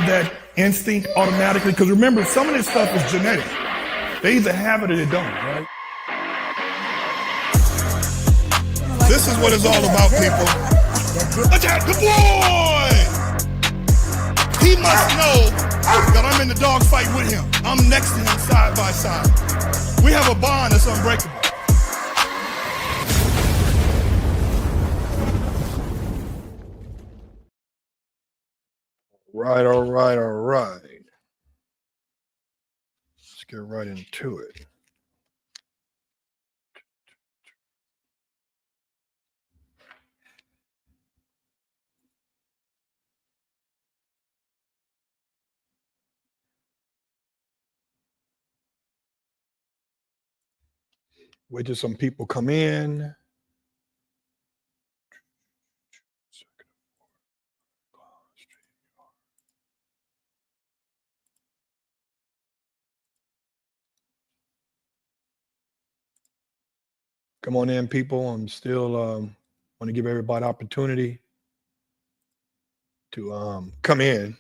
that instinct automatically? Because remember, some of this stuff is genetic. They either have it or they don't, right? This is what it's all about, people. Attack the boy! He must know that I'm in the dog fight with him. I'm next to him side by side. We have a bond that's unbreakable. All right. Let's get right into it. Wait till some people come in. Come on in, people. I'm still want to give everybody opportunity to come in.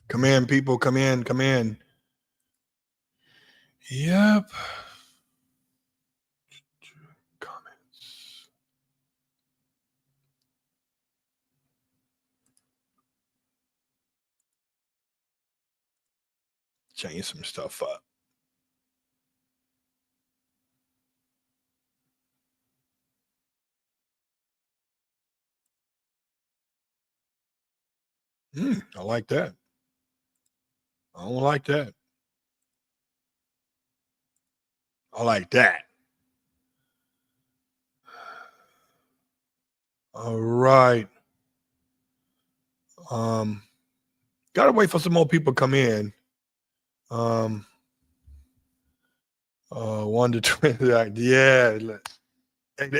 Come in, people. Come in. Yep. Comments. Change some stuff up. I like that. I don't like that. I like that. All right. Gotta wait for some more people to come in. 1 to 20. Yeah.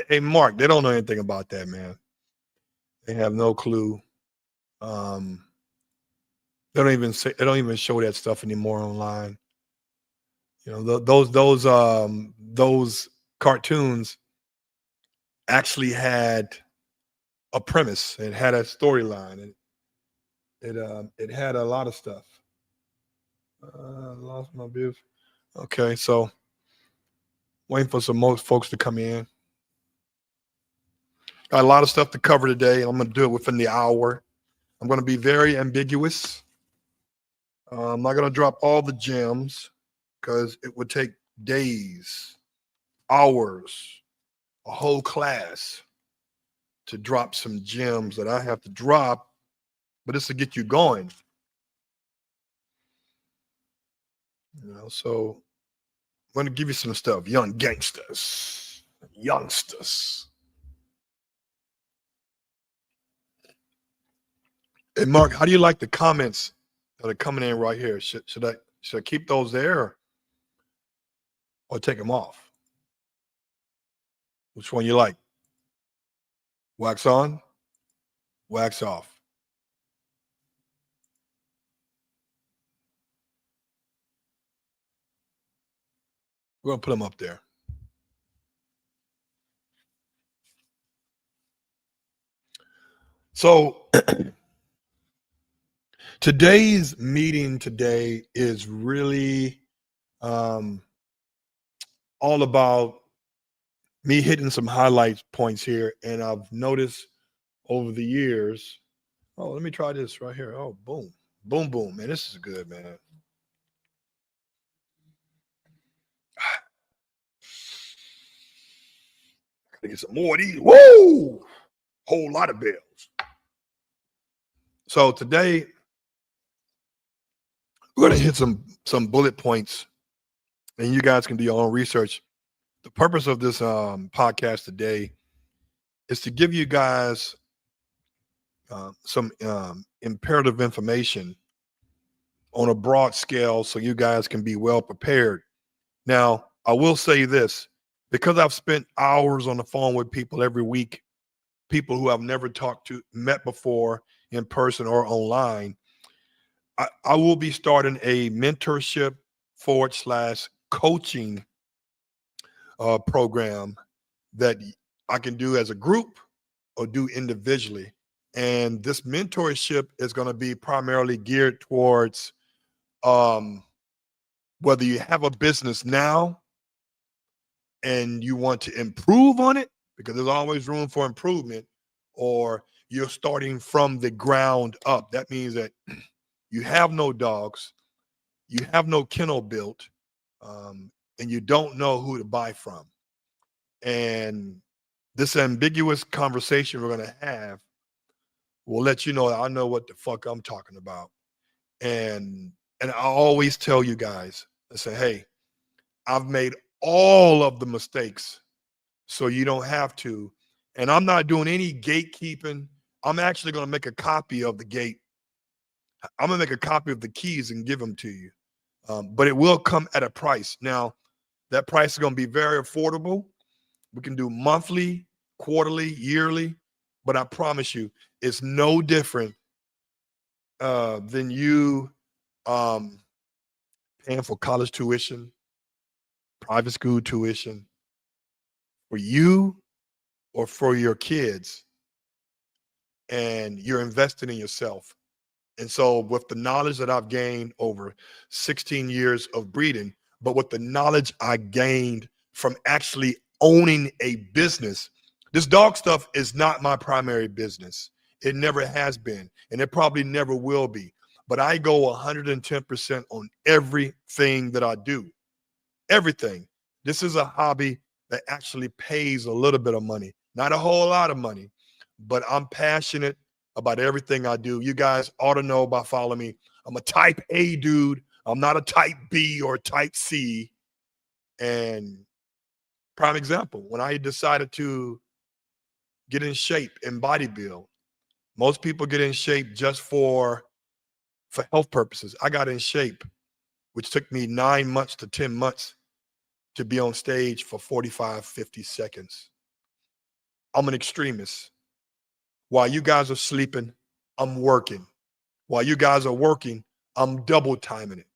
Hey, Mark, they don't know anything about that, man. They have no clue. They don't even show that stuff anymore online. You know, those cartoons actually had a premise. It had a storyline, and it had a lot of stuff. Lost my views. Okay, so waiting for some more folks to come in. Got a lot of stuff to cover today. I'm going to do it within the hour. I'm going to be very ambiguous. I'm not going to drop all the gems because it would take days, hours, a whole class to drop some gems that I have to drop, but it's to get you going. You know, so I'm going to give you some stuff. Young gangsters, youngsters. Hey, Mark, how do you like the comments that are coming in right here? Should I keep those there or take them off? Which one you like? Wax on, wax off. We're going to put them up there. So today's meeting today is really all about me hitting some highlight points here. And I've noticed over the years, let me try this right here. Oh, boom, boom, boom, man. This is good, man. Gotta get some more of these. Whoa! Whole lot of bells. So today we're gonna hit some bullet points, and you guys can do your own research. The purpose of this podcast today is to give you guys some imperative information on a broad scale so you guys can be well prepared. Now, I will say this, because I've spent hours on the phone with people every week, people who I've never met before in person or online. I will be starting a mentorship / coaching program that I can do as a group or do individually. And this mentorship is going to be primarily geared towards um, whether you have a business now and you want to improve on it, because there's always room for improvement, or you're starting from the ground up. That means that you have no dogs, you have no kennel built, and you don't know who to buy from. And this ambiguous conversation we're going to have will let you know that I know what the fuck I'm talking about. And I always tell you guys, I say, hey, I've made all of the mistakes so you don't have to. And I'm not doing any gatekeeping. I'm actually going to make a copy of the gate. I'm going to make a copy of the keys and give them to you. But it will come at a price. Now, that price is going to be very affordable. We can do monthly, quarterly, yearly, but I promise you, it's no different than you paying for college tuition, private school tuition, for you or for your kids, and you're investing in yourself. And so, with the knowledge that I've gained over 16 years of breeding, but with the knowledge I gained from actually owning a business, this dog stuff is not my primary business. It never has been, and it probably never will be. But I go 110% on everything that I do. Everything. This is a hobby that actually pays a little bit of money, not a whole lot of money, but I'm passionate about everything I do. You guys ought to know by following me. I'm a type A dude. I'm not a type B or type C. And prime example, when I decided to get in shape and bodybuild, most people get in shape just for health purposes. I got in shape, which took me 9 months to 10 months to be on stage for 45, 50 seconds. I'm an extremist. While you guys are sleeping, I'm working. While you guys are working, I'm double timing it.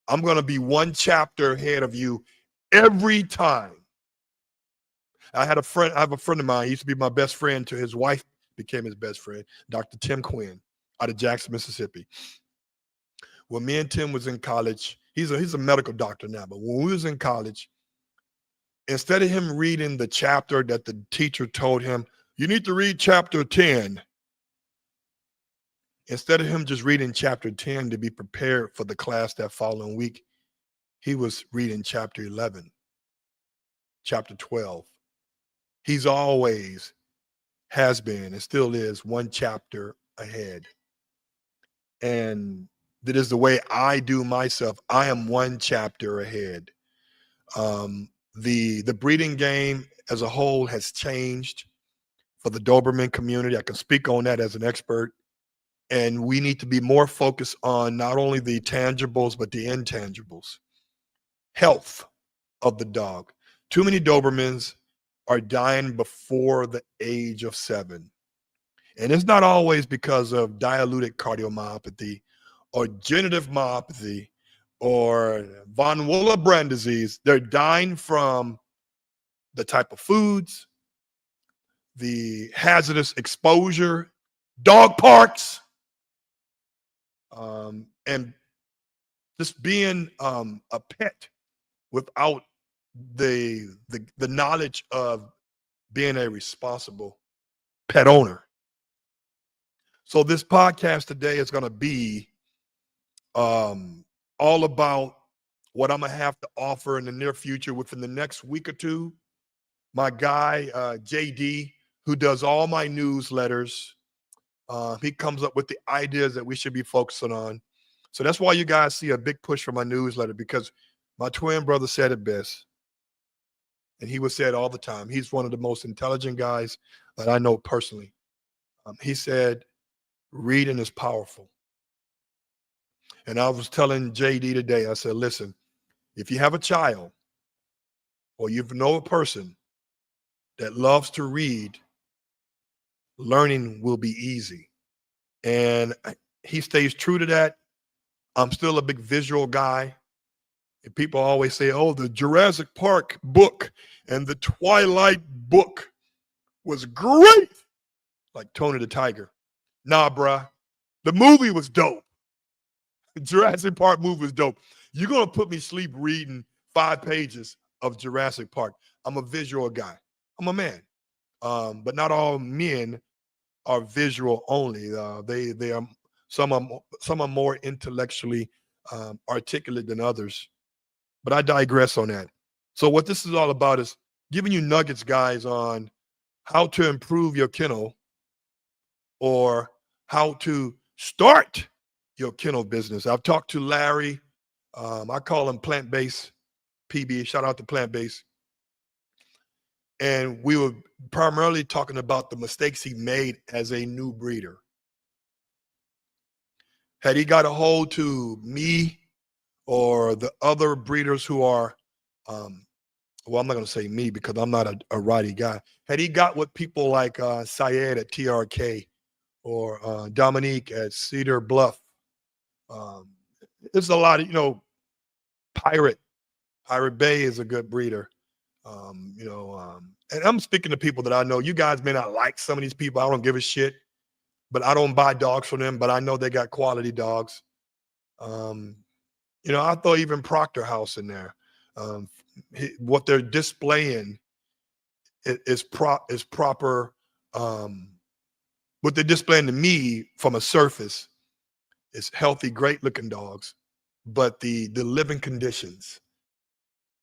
I'm going to be one chapter ahead of you every time. I have a friend of mine. He used to be my best friend till his wife became his best friend, Dr. Tim Quinn, out of Jackson, Mississippi. When me and Tim was in college, he's a medical doctor now, but when we was in college, instead of him reading the chapter that the teacher told him, you need to read chapter 10, instead of him just reading chapter 10 to be prepared for the class that following week, he was reading chapter 11, chapter 12. He's always has been and still is one chapter ahead. And that is the way I do myself. I am one chapter ahead. The breeding game as a whole has changed for the Doberman community. I can speak on that as an expert. And we need to be more focused on not only the tangibles, but the intangibles. Health of the dog. Too many Dobermans are dying before the age of 7. And it's not always because of diluted cardiomyopathy or generative myopathy or von Willebrand disease. They're dying from the type of foods, the hazardous exposure, dog parks, and just being a pet without the knowledge of being a responsible pet owner. So this podcast today is going to be all about what I'm gonna have to offer in the near future within the next week or two. My guy JD, who does all my newsletters, he comes up with the ideas that we should be focusing on. So that's why you guys see a big push for my newsletter, because my twin brother said it best, and he would say it all the time. He's one of the most intelligent guys that I know personally. He said, reading is powerful. And I was telling JD today, I said, listen, if you have a child or you know a person that loves to read, learning will be easy. And he stays true to that. I'm still a big visual guy. And people always say, oh, the Jurassic Park book and the Twilight book was great. Like Tony the Tiger. Nah, bruh. The movie was dope. The Jurassic Park movie was dope. You're going to put me sleep reading 5 pages of Jurassic Park. I'm a visual guy. I'm a man. But not all men are visual only. They are some are more intellectually articulate than others. But I digress on that. So what this is all about is giving you nuggets, guys, on how to improve your kennel or how to start your kennel business. I've talked to Larry. I call him Plant-Based PB. Shout out to Plant-Based. And we were primarily talking about the mistakes he made as a new breeder. Had he got a hold to me or the other breeders who are, well, I'm not going to say me because I'm not a righty guy. Had he got with people like Syed at TRK or Dominique at Cedar Bluff, there's a lot of, Pirate Bay is a good breeder. And I'm speaking to people that I know. You guys may not like some of these people. I don't give a shit, but I don't buy dogs from them, but I know they got quality dogs. I throw even Proctor House in there. What they're displaying is proper. What they're displaying to me from a surface is healthy, great looking dogs, but the living conditions,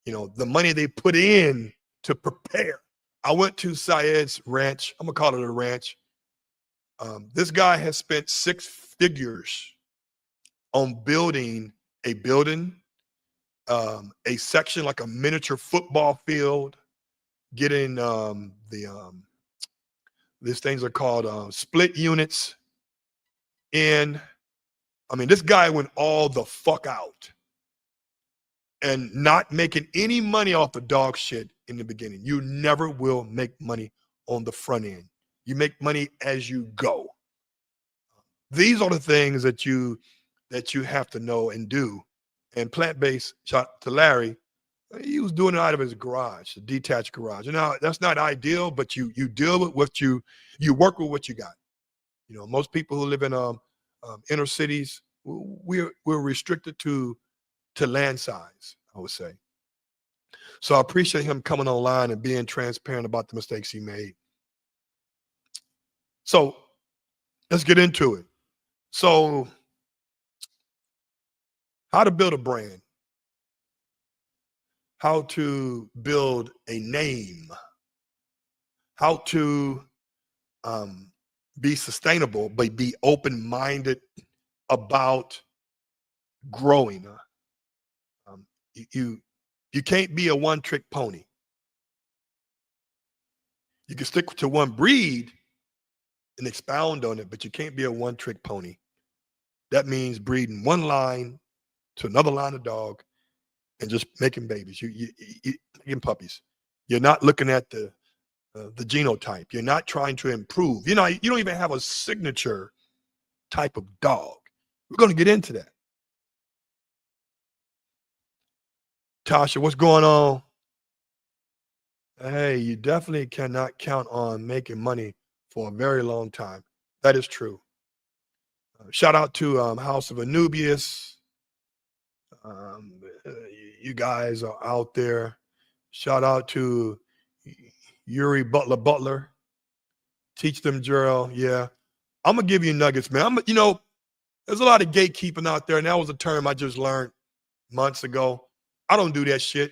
the money they put in to prepare. I went to Syed's ranch. I'm gonna call it a ranch. This guy has spent 6 figures on building a building, a section like a miniature football field, getting these things are called split units in. I mean, this guy went all the fuck out and not making any money off the dog shit in the beginning. You never will make money on the front end. You make money as you go. These are the things that you have to know and do. And Plant-Based, shout to Larry, he was doing it out of his garage, a detached garage. Now that's not ideal, but you deal with what you work with what you got. Most people who live in inner cities, we're restricted to land size, I would say. So I appreciate him coming online and being transparent about the mistakes he made. So let's get into it. So how to build a brand, how to build a name, how to be sustainable, but be open-minded about growing. You can't be a one-trick pony. You can stick to one breed and expound on it, but you can't be a one-trick pony. That means breeding one line to another line of dog and just making babies. You making puppies. You're not looking at the genotype. You're not trying to improve. You don't even have a signature type of dog. We're going to get into that. Tasha, what's going on? Hey, you definitely cannot count on making money for a very long time. That is true. Shout out to House of Anubius. You guys are out there. Shout out to Yuri Butler. Teach them, Gerald. Yeah. I'm going to give you nuggets, man. There's a lot of gatekeeping out there, and that was a term I just learned months ago. I don't do that shit.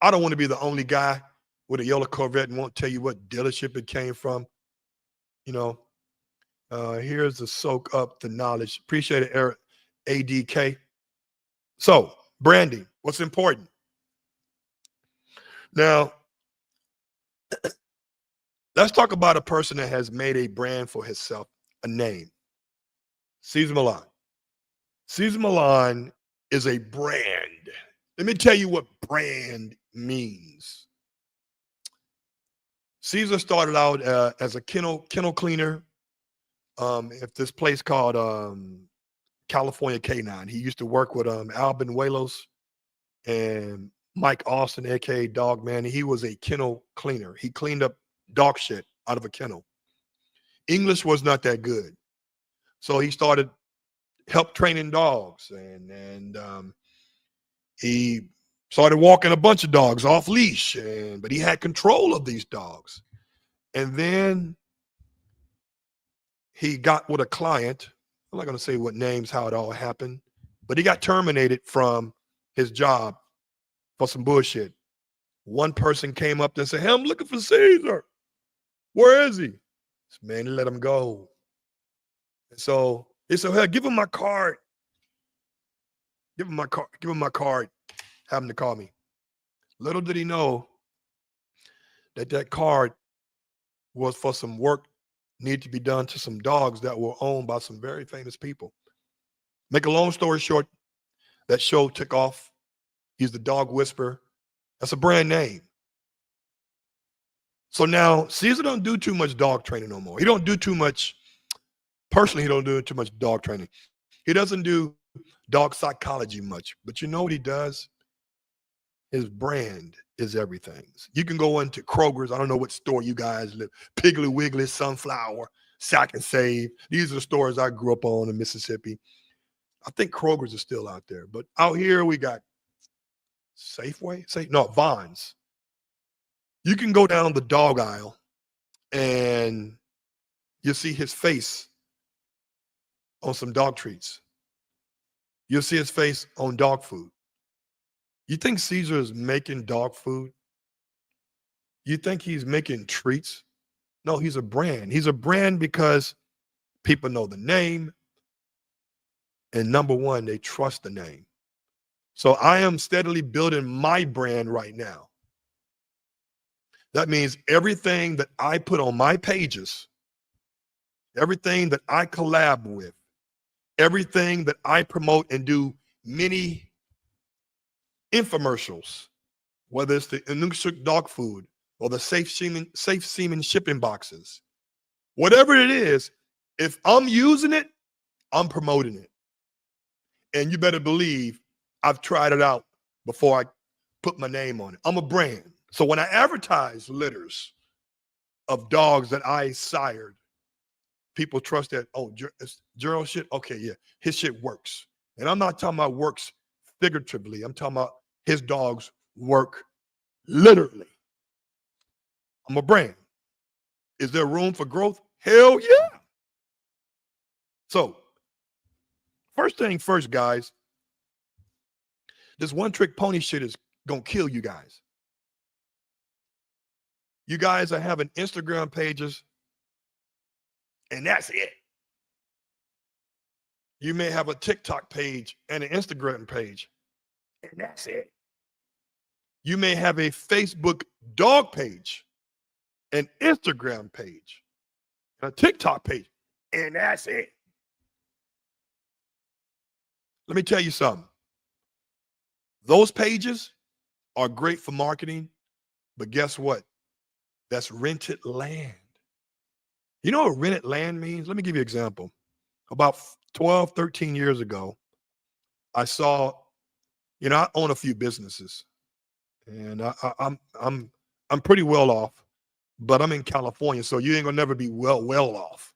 I don't want to be the only guy with a yellow Corvette and won't tell you what dealership it came from. Here's to soak up the knowledge. Appreciate it, Eric, ADK. So, branding, what's important? Now, let's talk about a person that has made a brand for himself, a name. Cesar Millan. Cesar Millan is a brand. Let me tell you what brand means. Caesar started out as a kennel cleaner at this place called California Canine. He used to work with Albin Walos and Mike Austin, aka Dog Man. He was a kennel cleaner. He cleaned up dog shit out of a kennel. English was not that good, so he started help training dogs, and he started walking a bunch of dogs off leash, but he had control of these dogs. And then he got with a client. I'm not going to say what names, how it all happened, but he got terminated from his job for some bullshit. One person came up and said, "Hey, I'm looking for Caesar. Where is he?" Man, he let him go. And so he said, "Hey, give him my card. Give him my card. Give him my card. Have him to call me." Little did he know that card was for some work needed to be done to some dogs that were owned by some very famous people. Make a long story short, that show took off. He's the dog whisperer. That's a brand name. So now Caesar don't do too much dog training no more. He don't do too much. Personally, he don't do too much dog training. He doesn't do dog psychology much. But you know what he does? His brand is everything. You can go into Kroger's. I don't know what store you guys live. Piggly Wiggly, Sunflower, Sack and Save. These are the stores I grew up on in Mississippi. I think Kroger's is still out there. But out here we got Safeway? Vons. You can go down the dog aisle and you'll see his face on some dog treats. You'll see his face on dog food. You think Caesar is making dog food? You think he's making treats? No, he's a brand. He's a brand because people know the name. And number one, they trust the name. So I am steadily building my brand right now. That means everything that I put on my pages, everything that I collab with, everything that I promote and do many infomercials, whether it's the Inukshuk dog food or the safe semen shipping boxes, whatever it is, if I'm using it, I'm promoting it. And you better believe I've tried it out before I put my name on it. I'm a brand. So when I advertise litters of dogs that I sired, people trust that, oh, Gerald shit, okay, yeah, his shit works. And I'm not talking about works figuratively. I'm talking about his dogs work literally. I'm a brand. Is there room for growth? Hell yeah. So first thing first, guys, this one-trick pony shit is going to kill you guys. You guys are having Instagram pages, and that's it. You may have a TikTok page and an Instagram page, and that's it. You may have a Facebook dog page, an Instagram page, and a TikTok page, and that's it. Let me tell you something. Those pages are great for marketing, but guess what? That's rented land. You know what rented land means? Let me give you an example. About 12, 13 years ago, I saw, I own a few businesses, and I'm pretty well off, but I'm in California, so you ain't gonna never be well off.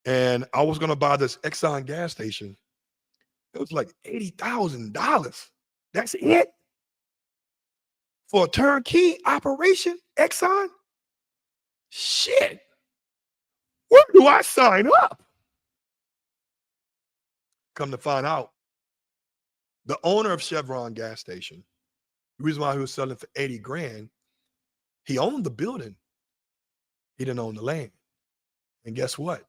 And I was gonna buy this Exxon gas station. It was like $80,000. That's it for a turnkey operation, Exxon. Shit. Where do I sign up? Come to find out, the owner of Chevron gas station, the reason why he was selling for 80 grand, he owned the building. He didn't own the land. And guess what?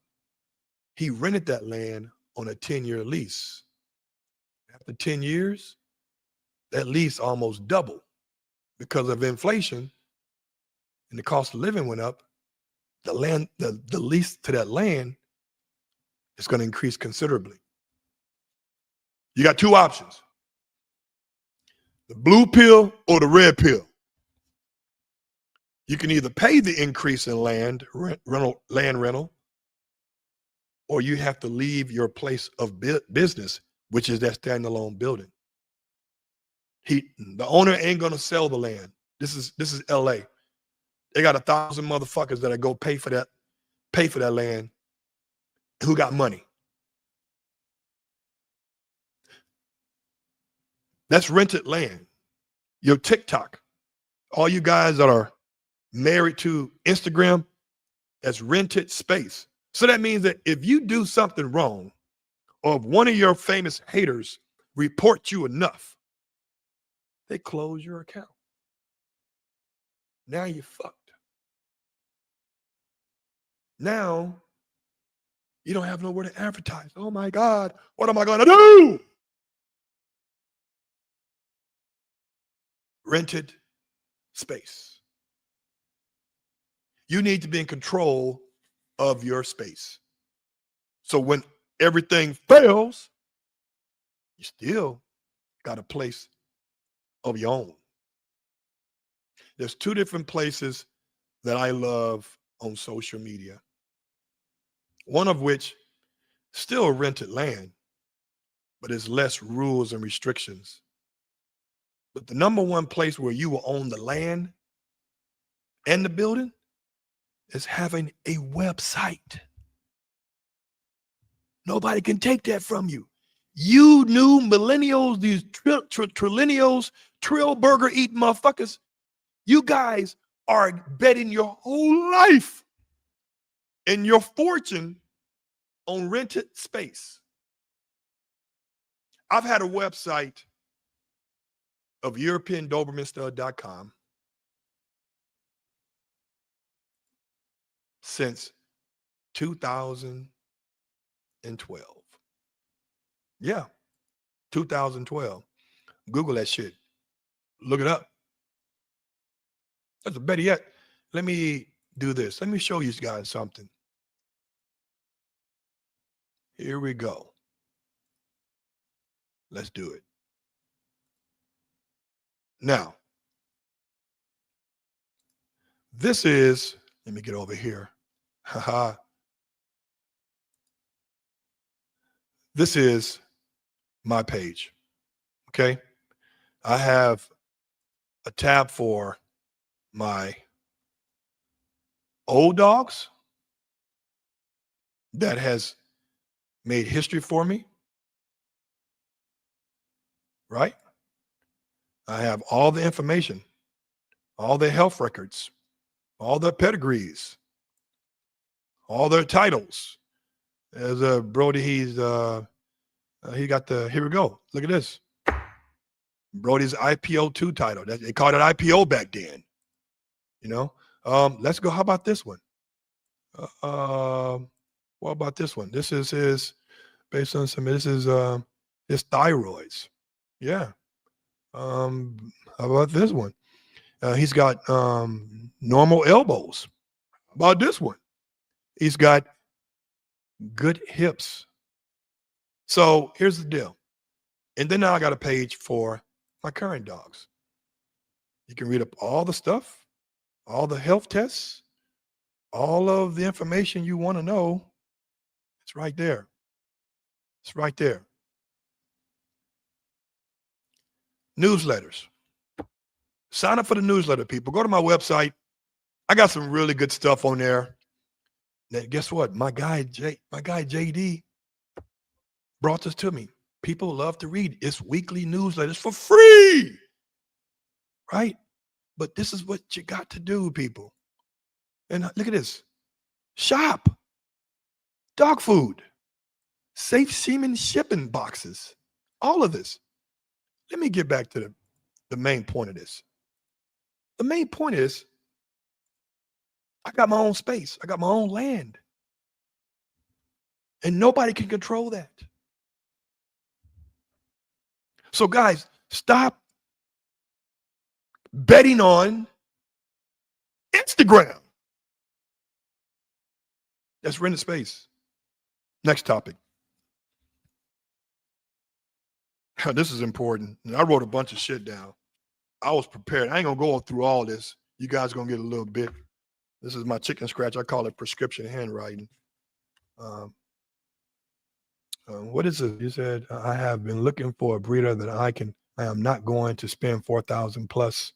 He rented that land on a 10-year lease. After 10 years, that lease almost doubled because of inflation and the cost of living went up. The lease to that land is going to increase considerably. You got two options. the blue pill or the red pill. You can either pay the increase in land rental, or you have to leave your place of business, which is that standalone building. The owner ain't gonna sell the land. This is LA. They got 1,000 motherfuckers that go pay for that land who got money. That's rented land. Your TikTok, all you guys that are married to Instagram, that's rented space. So that means that if you do something wrong, or if one of your famous haters report you enough, they close your account. Now you're fucked. Now you don't have nowhere to advertise. Oh my God, what am I going to do? Rented space. You need to be in control of your space. So when everything fails, you still got a place of your own. There's two different places that I love on social media. One of which still rented land, but there's less rules and restrictions. But the number one place where you will own the land and the building is having a website. Nobody can take that from you. You new millennials, these trillennials, trill burger eating motherfuckers, you guys are betting your whole life and your fortune on rented space. I've had a website of EuropeanDobermanStud.com since 2012. Yeah, 2012. Google that shit. Look it up. That's better yet. Let me do this. Let me show you guys something. Here we go. Let's do it. Now, this is, let me get over here. Haha. This is my page. Okay. I have a tab for my old dogs that has made history for me. Right? I have all the information, all their health records, all their pedigrees, all their titles. As a Brody, he got the, here we go. Look at this. Brody's IPO 2 title. They called it IPO back then. You know? Let's go. How about this one? What about this one? This is his, based on some, this is his thyroids. Yeah. How about this one? He's got normal elbows. How about this one? He's got good hips. So here's the deal. And then now I got a page for my current dogs. You can read up all the stuff, all the health tests, all of the information you want to know. It's right there. It's right there. Newsletters. Sign up for the newsletter, people. Go to my website. I got some really good stuff on there. Now, guess what? My guy JD brought this to me. People love to read. It's weekly newsletters for free. Right? But this is what you got to do, people. And look at this. Shop. Dog food. Safe semen shipping boxes. All of this. Let me get back to the main point of this. The main point is I got my own space. I got my own land. And nobody can control that. So guys, stop betting on Instagram. That's rented space. Next topic. This is important. And I wrote a bunch of shit down. I was prepared. I ain't gonna go through all this. You guys are gonna get a little bit. This is my chicken scratch. I call it prescription handwriting. Um, what is it? You said I have been looking for a breeder that I am not going to spend 4,000 plus.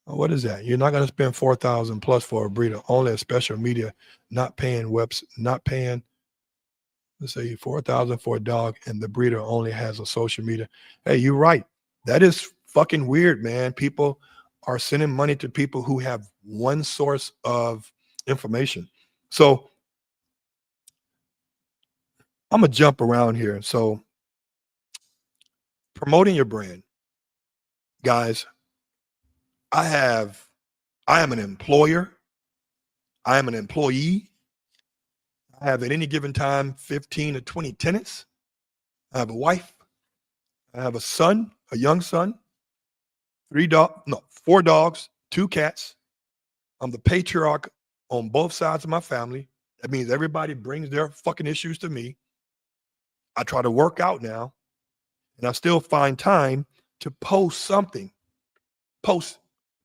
What is that? You're not going to spend 4,000 plus for a breeder. Only a special media, not paying webs, not paying. Let's say 4,000 for a dog, and the breeder only has a social media. Hey, you're right. That is fucking weird, man. People are sending money to people who have one source of information. So I'm gonna jump around here. So promoting your brand, guys. I am an employer. I am an employee. I have at any given time 15 to 20 tenants. I have a wife. I have a son, a young son, 4 dogs, 2 cats. I'm the patriarch on both sides of my family. That means everybody brings their fucking issues to me. I try to work out now, and I still find time to post something. Post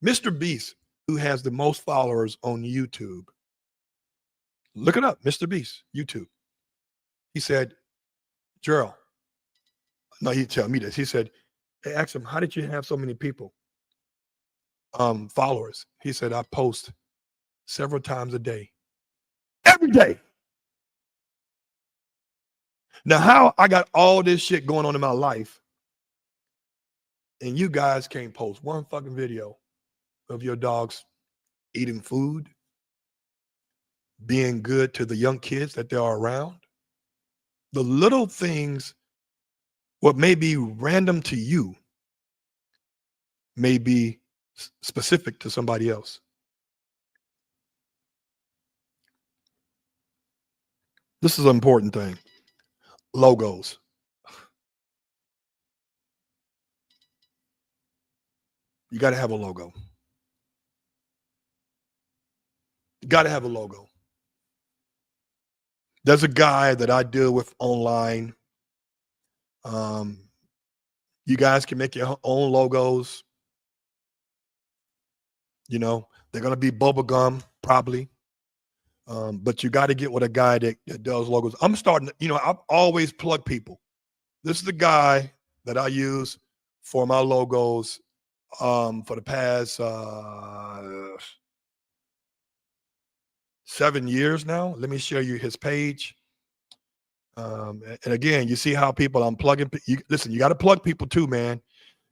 Mr. Beast, who has the most followers on YouTube. Look it up, Mr. Beast, YouTube. He said, Gerald, no, he tell me this. He said, they asked him, how did you have so many people? Followers. He said, I post several times a day. Every day. Now, how I got all this shit going on in my life, and you guys can't post one fucking video of your dogs eating food, being good to the young kids that they are around. The little things, what may be random to you, may be specific to somebody else. This is an important thing. Logos. You got to have a logo. You got to have a logo. There's a guy that I deal with online. You guys can make your own logos. You know, they're going to be bubble gum, probably. But you got to get with a guy that does logos. I'm starting, I've always plugged people. This is the guy that I use for my logos for the past 7 years now. Let me show you his page. And again, you see how people I'm plugging. Listen, you got to plug people too, man.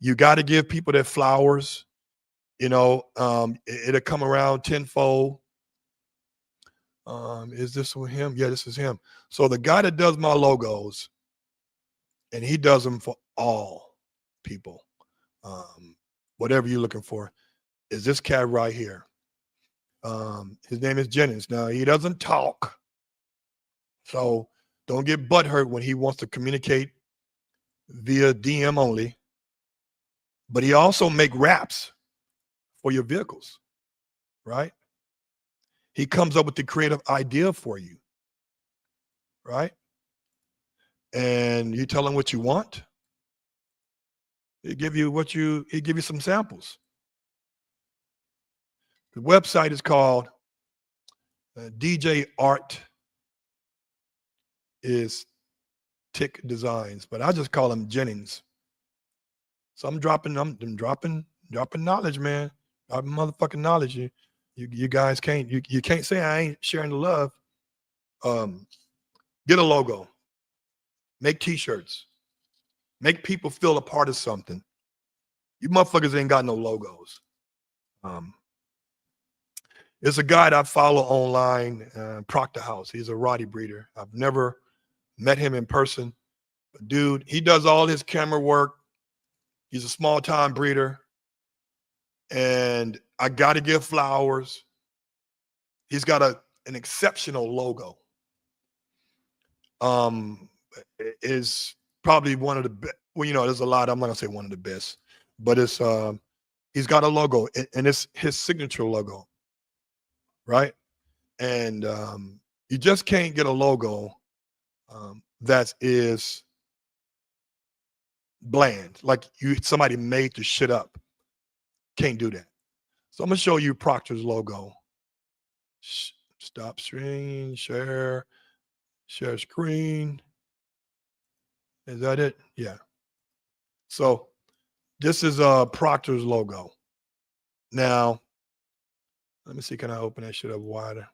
You got to give people their flowers. It'll come around tenfold. Is this with him? Yeah, this is him. So the guy that does my logos, and he does them for all people, whatever you're looking for, is this cat right here. His name is Jennings. Now, he doesn't talk, so don't get butthurt when he wants to communicate via DM only. But he also make raps for your vehicles, right? He comes up with the creative idea for you, right? And you tell him what you want. He give you some samples. The website is called DJ Art is Tick Designs, but I just call him Jennings. So I'm dropping knowledge, man. Dropping motherfucking knowledge. You guys can't you can't say I ain't sharing the love. Get a logo. Make t-shirts. Make people feel a part of something. You motherfuckers ain't got no logos. There's a guy that I follow online, Proctor House. He's a Roddy breeder. I've never met him in person. But dude, he does all his camera work. He's a small-time breeder. And I got to give flowers. He's got an exceptional logo. Is probably one of the best. Well, there's a lot. I'm not gonna say one of the best, but it's he's got a logo, and it's his signature logo, right? And you just can't get a logo that is bland, like somebody made the shit up. Can't do that. So I'm gonna show you Proctor's logo. Stop screen, share screen. Is that it? Yeah. So this is Proctor's logo. Now, let me see. Can I open that shit up wider?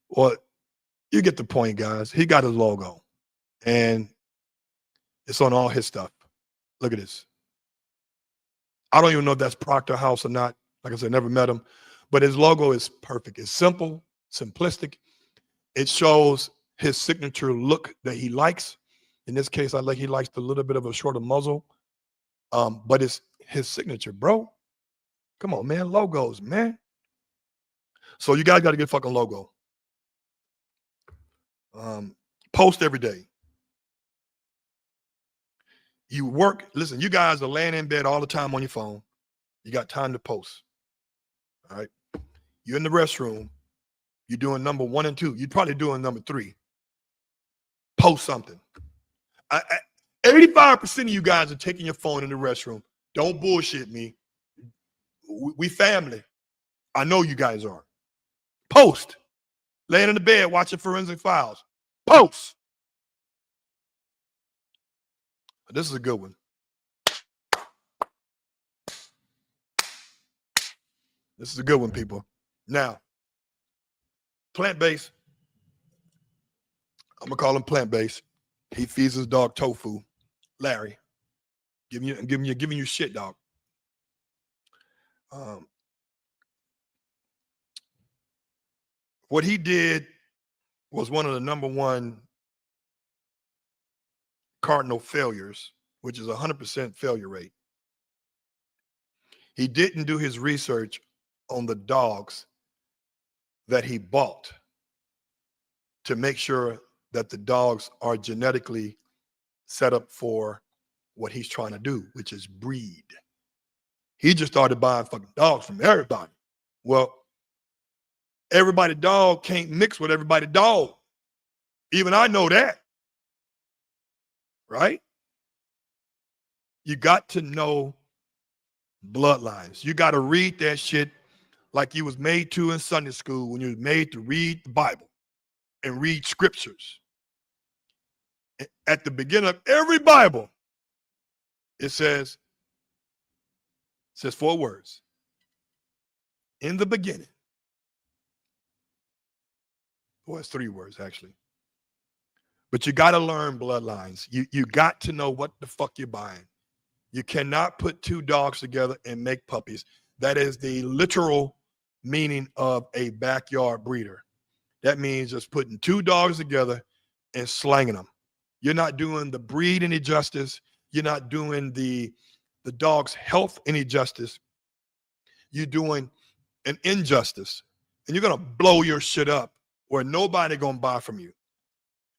Well, you get the point, guys. He got his logo, and it's on all his stuff. Look at this. I don't even know if that's Proctor House or not. Like I said, never met him, but his logo is perfect. It's simple, simplistic. It shows his signature look that he likes. In this case, he likes the little bit of a shorter muzzle, but it's his signature, bro. Come on, man. Logos, man. So you guys got to get a fucking logo. Post every day. You work. Listen, you guys are laying in bed all the time on your phone. You got time to post. All right. You're in the restroom. You're doing number 1 and 2. You're probably doing number 3. Post something. 85% of you guys are taking your phone in the restroom. Don't bullshit me. We family. I know you guys are. Post. Laying in the bed watching Forensic Files. Post. This is a good one. This is a good one, people. Now, plant-based. I'm gonna call him plant-based. He feeds his dog tofu. Larry, giving you shit, dog. What he did was one of the number 1 cardinal failures, which is 100% failure rate. He didn't do his research on the dogs that he bought to make sure that the dogs are genetically set up for what he's trying to do, which is breed. He just started buying fucking dogs from everybody. Well, everybody dog can't mix with everybody dog. Even I know that. Right? You got to know bloodlines. You got to read that shit like you was made to in Sunday school when you was made to read the Bible and read scriptures. At the beginning of every Bible, it says 4 words. In the beginning. Well, it's 3 words, actually. But you got to learn bloodlines. You got to know what the fuck you're buying. You cannot put 2 dogs together and make puppies. That is the literal meaning of a backyard breeder. That means just putting 2 dogs together and slanging them. You're not doing the breed any justice. You're not doing the dog's health any justice. You're doing an injustice. And you're going to blow your shit up where nobody going to buy from you.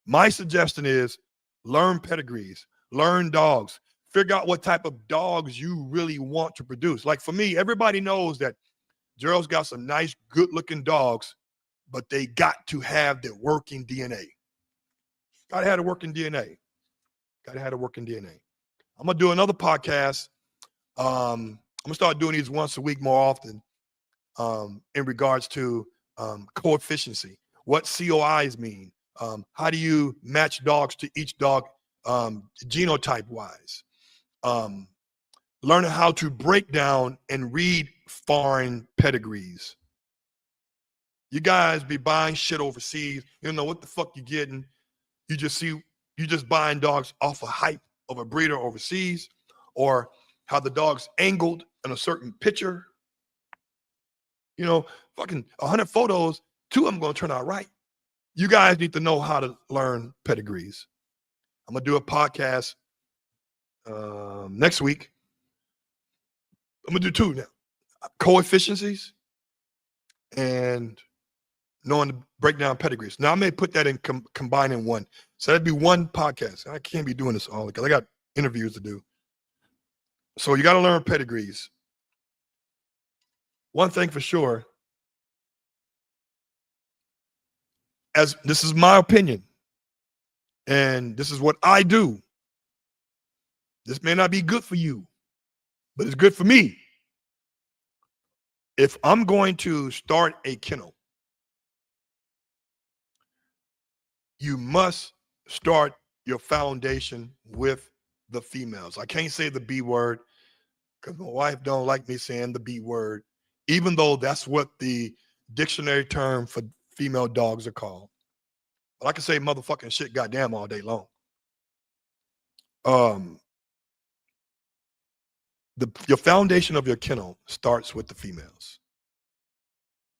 My suggestion is learn pedigrees, learn dogs, figure out what type of dogs you really want to produce. Like for me, everybody knows that Gerald's got some nice, good-looking dogs, but they got to have their working DNA. Got to have a working DNA. Got to have a working DNA. I'm going to do another podcast. I'm going to start doing these once a week more often in regards to coefficiency, what COIs mean. How do you match dogs to each dog genotype-wise? Learning how to break down and read foreign pedigrees. You guys be buying shit overseas. You don't know what the fuck you're getting. You just buying dogs off a hype of a breeder overseas, or how the dog's angled in a certain picture. You know, fucking 100 photos, 2 of them going to turn out right. You guys need to know how to learn pedigrees. I'm going to do a podcast next week. I'm going to do 2 now. Coefficiencies and knowing to break down pedigrees. Now, I may put that in combine in one. So that'd be one podcast. I can't be doing this all because I got interviews to do. So you got to learn pedigrees. One thing for sure, as this is my opinion, and this is what I do. This may not be good for you, but it's good for me. If I'm going to start a kennel, you must start your foundation with the females. I can't say the B word because my wife don't like me saying the B word, even though that's what the dictionary term for female dogs are called. But I can say motherfucking shit goddamn all day long. Um, your foundation of your kennel starts with the females.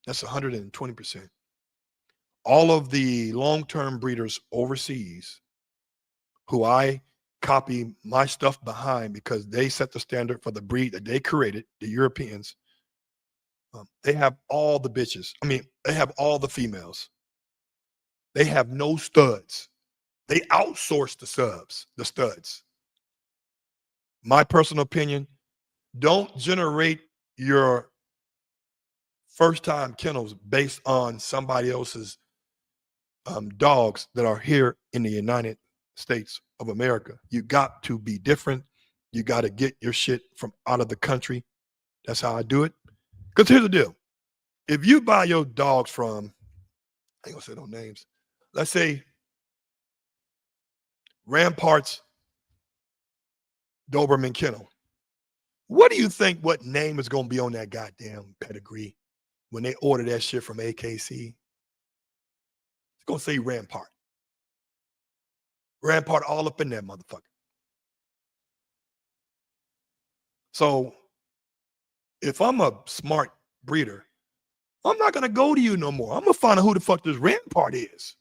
That's 120%. All of the long-term breeders overseas who I copy my stuff behind because they set the standard for the breed that they created, the Europeans, they have all the bitches. I mean, they have all the females. They have no studs. They outsource the studs. My personal opinion, don't generate your first time kennels based on somebody else's dogs that are here in the United States of America. You got to be different. You got to get your shit from out of the country. That's how I do it. Because here's the deal. If you buy your dogs from, I ain't gonna say no names. Let's say Rampart's Doberman Kennel. What do you think what name is gonna be on that goddamn pedigree when they order that shit from AKC? It's gonna say Rampart. Rampart all up in that motherfucker. So if I'm a smart breeder, I'm not gonna go to you no more. I'm gonna find out who the fuck this Rampart is.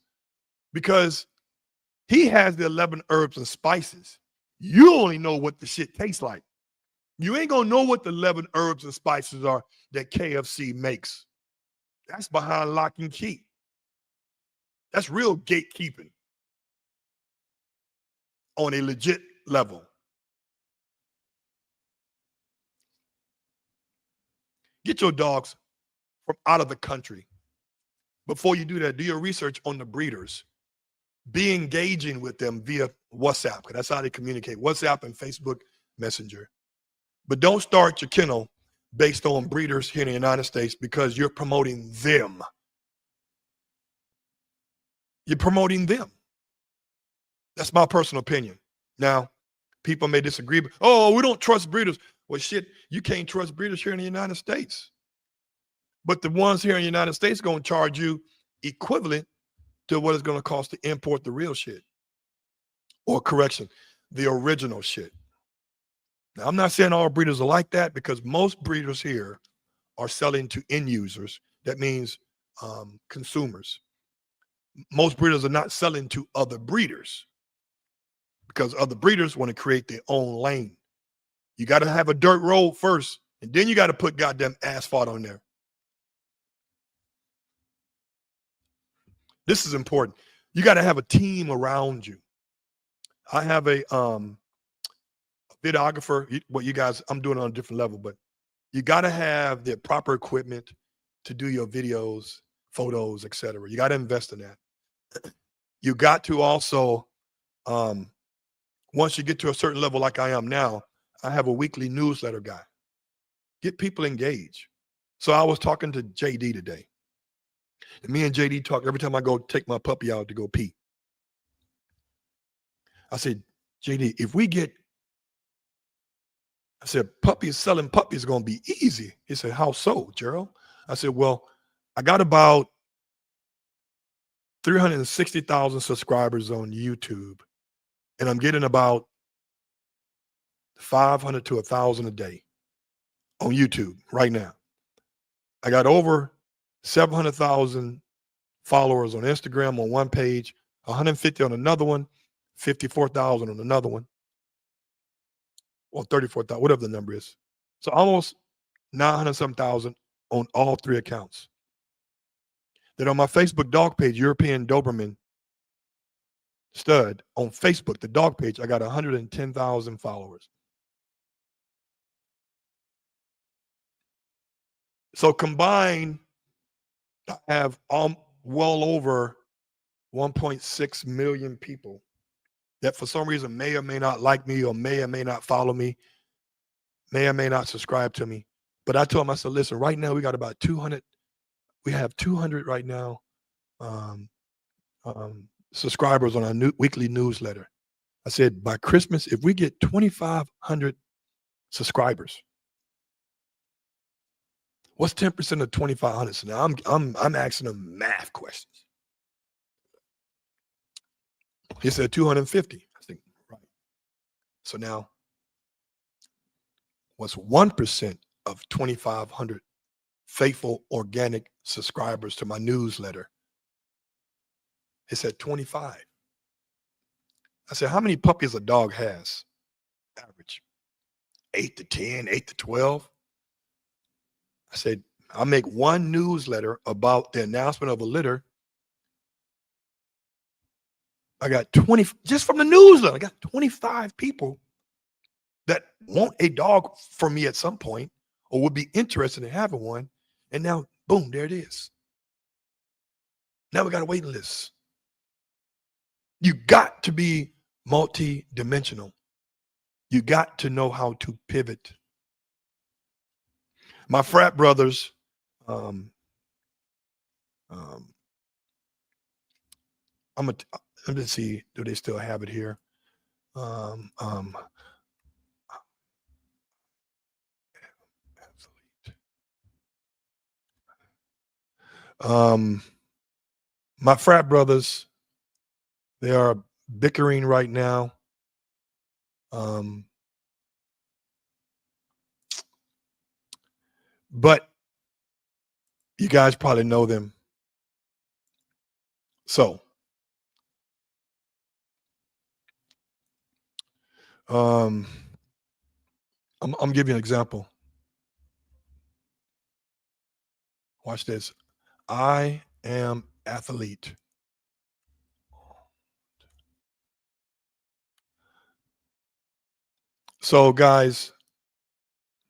Because he has the 11 herbs and spices. You only know what the shit tastes like. You ain't gonna know what the 11 herbs and spices are that KFC makes. That's behind lock and key. That's real gatekeeping on a legit level. Get your dogs from out of the country. Before you do that, do your research on the breeders. Be engaging with them via WhatsApp, because that's how they communicate. WhatsApp and Facebook Messenger. But don't start your kennel based on breeders here in the United States because you're promoting them. You're promoting them. That's my personal opinion. Now, people may disagree, but oh, we don't trust breeders. Well, shit, you can't trust breeders here in the United States. But the ones here in the United States are going to charge you equivalent to what it's going to cost to import the real shit. Or correction, the original shit. Now, I'm not saying all breeders are like that because most breeders here are selling to end users. That means consumers. Most breeders are not selling to other breeders because other breeders want to create their own lane. You got to have a dirt road first, and then you got to put goddamn asphalt on there. This is important. You got to have a team around you. I have a videographer. What you guys, I'm doing it on a different level, but you got to have the proper equipment to do your videos, photos, etc. You got to invest in that. You got to also, once you get to a certain level like I am now, I have a weekly newsletter guy. Get people engaged. So I was talking to JD today. And me and JD talk every time I go take my puppy out to go pee. I said, JD, if we get, I said, selling puppies is going to be easy. He said, how so, Gerald? I said, well, I got about 360,000 subscribers on YouTube, and I'm getting about 500 to 1,000 a day on YouTube right now. I got over 700,000 followers on Instagram on one page, 150 on another one, 54,000 on another one, or 34,000, whatever the number is. So almost 900-some-thousand on all three accounts. Then on my Facebook dog page, European Doberman Stud, on Facebook, the dog page, I got 110,000 followers. So combined, I have well over 1.6 million people that for some reason may or may not like me or may not follow me, may or may not subscribe to me. But I told him, I said, listen, right now we got about 200. We have 200 right now um, subscribers on our weekly newsletter. I said, by Christmas, if we get 2,500 subscribers, what's 10% of 2,500? So now I'm asking them math questions. He said 250. I think, right. So now, what's 1% of 2,500 faithful organic subscribers to my newsletter? He said 25. I said, how many puppies a dog has? Average 8 to 10, 8 to 12. I said, I'll make one newsletter about the announcement of a litter. I got 20, just from the newsletter, I got 25 people that want a dog from me at some point or would be interested in having one. And now, boom, there it is. Now we got a waiting list. You got to be multi-dimensional. You got to know how to pivot. My frat brothers, let me see, do they still have it here? My frat brothers, they are bickering right now. But you guys probably know them. So, I'm giving you an example. Watch this. I am athlete. So, guys,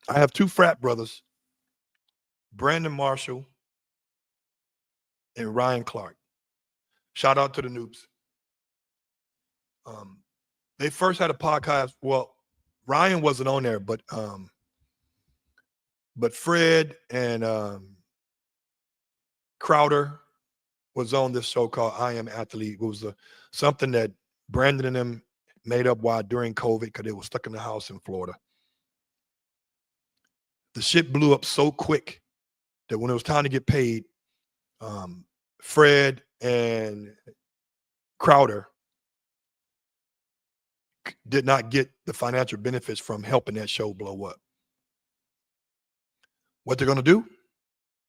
I have two frat brothers, Brandon Marshall and Ryan Clark. Shout out to the noobs. They first had a podcast. Well, Ryan wasn't on there, but Fred and Crowder was on this show called I Am Athlete. It was something that Brandon and them made up while during COVID because they were stuck in the house in Florida. The shit blew up so quick that when it was time to get paid, Fred and Crowder did not get the financial benefits from helping that show blow up. What they're going to do?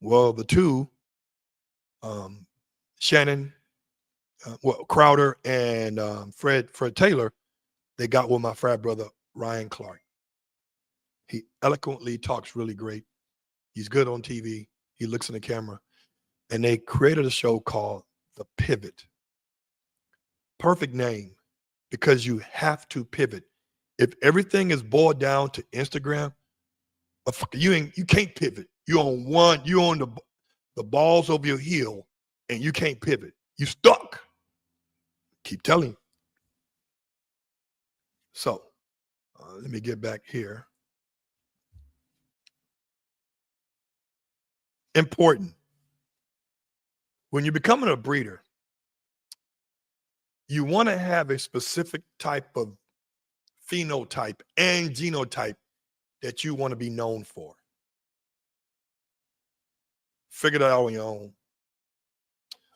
Well, the two, Shannon, Crowder and Fred Taylor, they got with my frat brother, Ryan Clark. He eloquently talks really great. He's good on TV. He looks in the camera. And they created a show called The Pivot. Perfect name, because you have to pivot. If everything is boiled down to Instagram, you can't pivot. You on the balls over your heel, and you can't pivot. You stuck. Keep telling you. So let me get back here. Important. When you're becoming a breeder, you want to have a specific type of phenotype and genotype that you want to be known for. Figure that out on your own.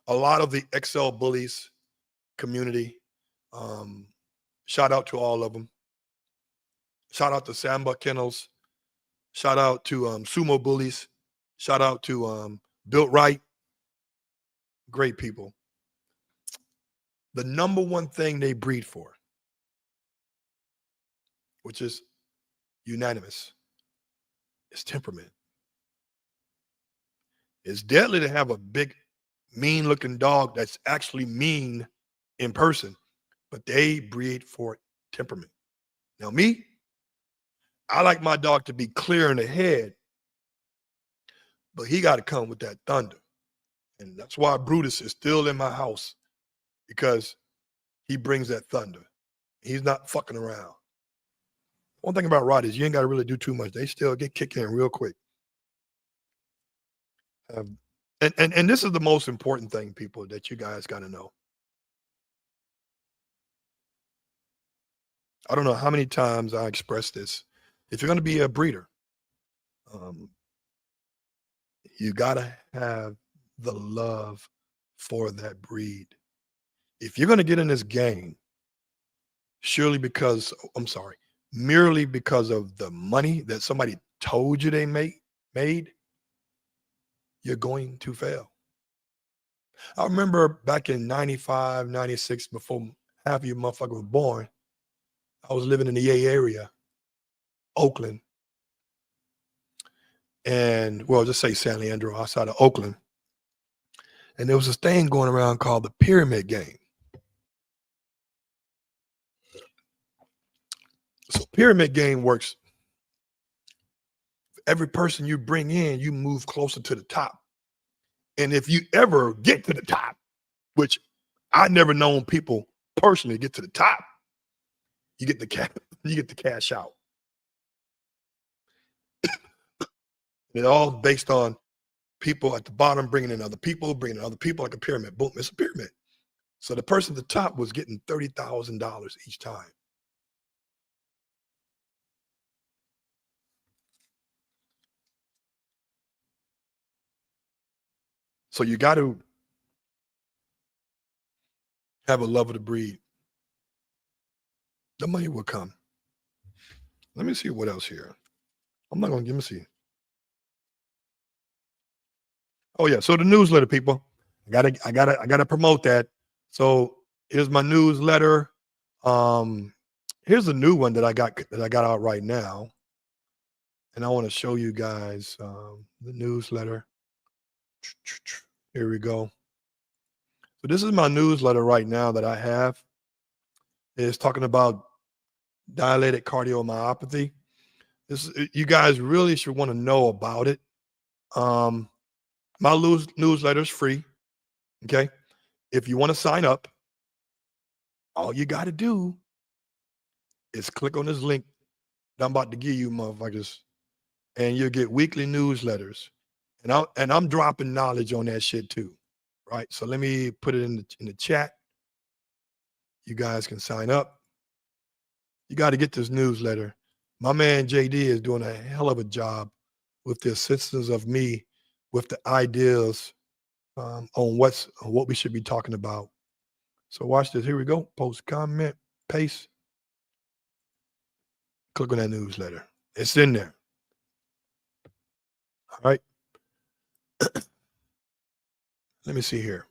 A lot of the XL Bullies community, shout out to all of them. Shout out to Samba Kennels. Shout out to Sumo Bullies. Shout out to Built Right. Great people. The number one thing they breed for, which is unanimous, is temperament. It's deadly to have a big, mean-looking dog that's actually mean in person, but they breed for temperament. Now, me, I like my dog to be clear in the head, but he got to come with that thunder. And that's why Brutus is still in my house, because he brings that thunder. He's not fucking around. One thing about Rotties, you ain't got to really do too much. They still get kicked in real quick. And this is the most important thing, people, that you guys got to know. I don't know how many times I expressed this. If you're going to be a breeder, you got to have the love for that breed. If you're going to get in this game, merely because of the money that somebody told you they made, you're going to fail. I remember back in 95, 96, before half of you motherfuckers was born, I was living in the Bay Area, Oakland, and well, just say San Leandro, outside of Oakland. And there was this thing going around called the pyramid game. So pyramid game works. Every person you bring in, you move closer to the top. And if you ever get to the top, which I never known people personally get to the top, you get the cash out. It's all based on people at the bottom bringing in other people like a pyramid. Boom, it's a pyramid. So the person at the top was getting $30,000 each time. So you got to have a love of the breed. The money will come. Let me see what else here. I'm not gonna see. Oh yeah, so the newsletter, people. I gotta promote that. So here's my newsletter. Here's a new one that I got out right now, and I want to show you guys the newsletter. Here we go. So this is my newsletter right now that I have. It's talking about dilated cardiomyopathy. You guys really should want to know about it. My newsletter is free. Okay. If you want to sign up, all you got to do is click on this link that I'm about to give you, motherfuckers, and you'll get weekly newsletters. And I'm dropping knowledge on that shit too. Right. So let me put it in the chat. You guys can sign up. You got to get this newsletter. My man JD is doing a hell of a job with the assistance of me with the ideas on what we should be talking about. So watch this. Here we go. Post, comment, paste. Click on that newsletter. It's in there. All right. Let me see here.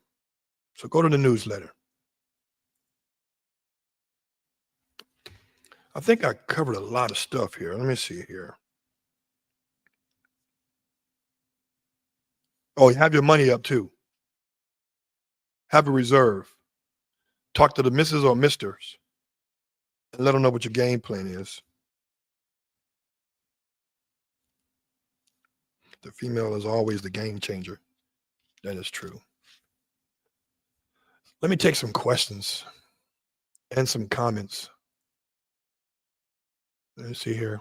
So go to the newsletter. I think I covered a lot of stuff here. Let me see here. Oh, you have your money up too. Have a reserve. Talk to the missus or misters and let them know what your game plan is. The female is always the game changer. That is true. Let me take some questions and some comments. Let me see here.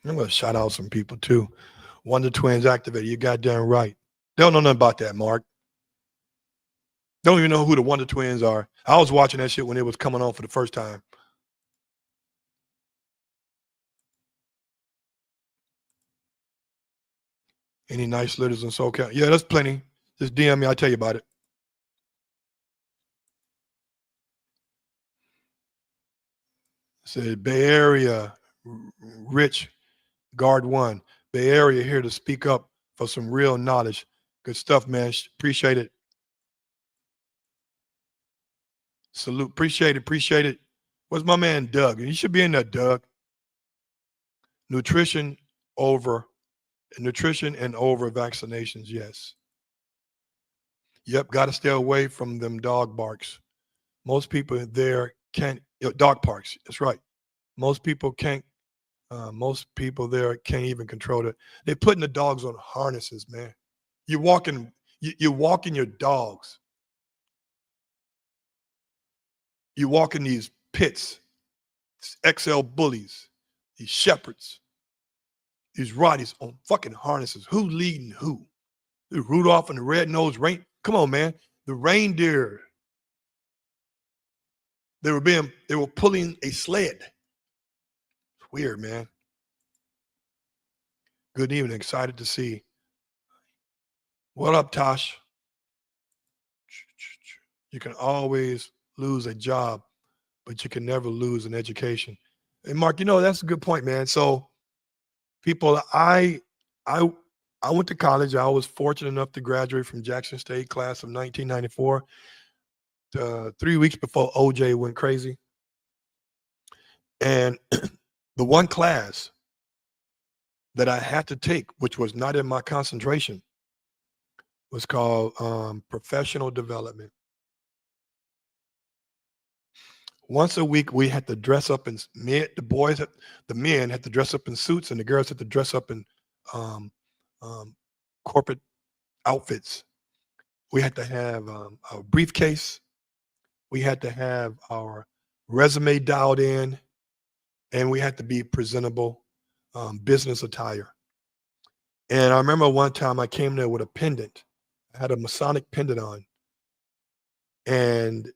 I'm going to shout out some people too. Wonder Twins activated. You goddamn right. They don't know nothing about that, Mark. Don't even know who the Wonder Twins are. I was watching that shit when it was coming on for the first time. Any nice litters in SoCal? Yeah, that's plenty. Just DM me. I'll tell you about it. Said Bay Area, Rich, Guard One. Bay Area here to speak up for some real knowledge. Good stuff, man. Appreciate it. Salute. Appreciate it. Where's my man Doug? He should be in there, Doug. Nutrition and over vaccinations, yes. Yep, got to stay away from them dog barks. Most people there can't, dog parks, that's right. Most people there can't even control it. They're putting the dogs on harnesses, man. You're walking your dogs. You walk in these pits, XL bullies, these shepherds, these Rotties on fucking harnesses. Who leading who? Rudolph and the red-nosed rain. Come on, man. The reindeer. They were pulling a sled. It's weird, man. Good evening. Excited to see. What up, Tosh? You can always lose a job, but you can never lose an education. And Mark, that's a good point, man. So people, I went to college. I was fortunate enough to graduate from Jackson State class of 1994. 3 weeks before OJ went crazy. And the one class that I had to take, which was not in my concentration, was called professional development. Once a week, we had to dress up in the men had to dress up in suits, and the girls had to dress up in corporate outfits. We had to have a briefcase. We had to have our resume dialed in, and we had to be presentable, business attire. And I remember one time I came there with a pendant. I had a Masonic pendant on, and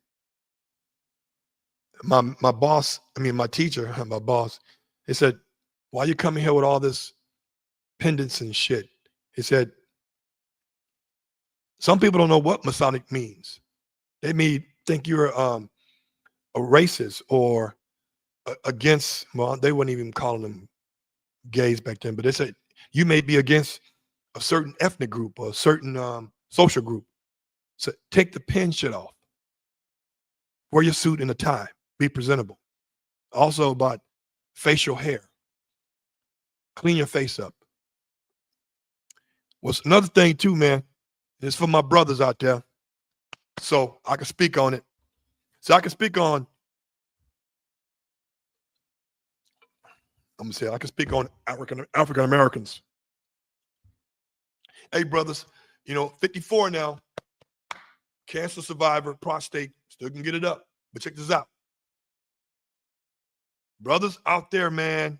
my teacher, my boss, he said, "Why you coming here with all this pendants and shit?" He said, "Some people don't know what Masonic means. They may think you're a racist or against." Well, they weren't even calling them gays back then, but they said you may be against a certain ethnic group or a certain social group. So take the pin shit off. Wear your suit and a tie. Be presentable. Also about facial hair. Clean your face up. What's another thing too, man, is for my brothers out there. So I can speak on it. So I can speak on, I can speak on African Americans. Hey, brothers, 54 now, cancer survivor, prostate, still can get it up. But check this out. Brothers out there, man,